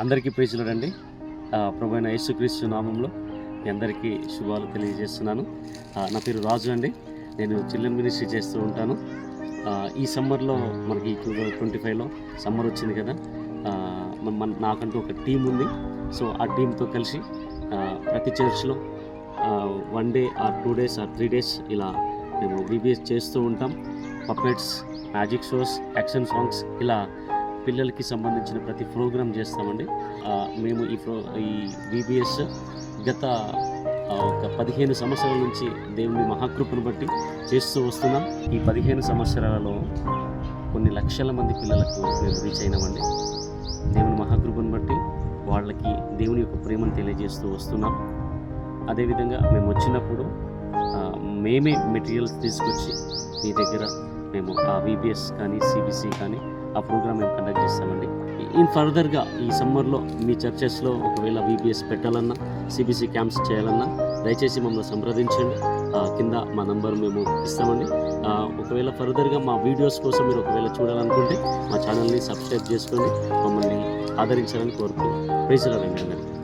అందరికీ ప్రీచులండి. ప్రభు అయిన యేసుక్రీస్తు నామంలో మీ అందరికీ శుభాలు తెలియజేస్తున్నాను. నా పేరు రాజు అండి. నేను చిల్డ్రన్ మినిస్ట్రీ చేస్తూ ఉంటాను. ఈ సమ్మర్లో మనకి 2025లో సమ్మర్ వచ్చింది కదా, నాకంటూ ఒక టీం ఉంది. సో ఆ టీంతో కలిసి ప్రతి చర్చ్లో 1 day or 2 days or 3 days ఇలా మేము VBS చేస్తూ ఉంటాం. Puppets, magic shows, action songs, ఇలా పిల్లలకి సంబంధించిన ప్రతి ప్రోగ్రామ్ చేస్తామండి. మేము ఈ VBS గత ఒక 15 సంవత్సరాల నుంచి దేవుని మహాకృపను బట్టి చేస్తూ వస్తున్నాం. ఈ 15 సంవత్సరాలలో కొన్ని లక్షల మంది పిల్లలకు మేము రీచ్ అయినామండి. దేవుని మహాకృపను బట్టి వాళ్ళకి దేవుని యొక్క ప్రేమను తెలియజేస్తూ వస్తున్నాం. అదేవిధంగా మేము వచ్చినప్పుడు మేమే మెటీరియల్స్ తీసుకొచ్చి మీ దగ్గర మేము ఆ VBS కానీ CBC కానీ ఆ ప్రోగ్రామ్ మేము కండక్ట్ చేస్తామండి. ఫర్దర్గా ఈ సమ్మర్లో మీ చర్చెస్లో ఒకవేళ VBS పెట్టాలన్నా, CBC క్యాంప్స్ చేయాలన్నా దయచేసి మమ్మల్ని సంప్రదించండి. కింద మా నంబర్ మేము ఇస్తామండి. ఒకవేళ ఫర్దర్గా మా వీడియోస్ కోసం మీరు ఒకవేళ చూడాలనుకుంటే మా ఛానల్ని సబ్స్క్రైబ్ చేసుకొని మమ్మల్ని ఆదరించాలని కోరుతున్నాను. ప్రైజ్ లార్డ్ అందరికీ.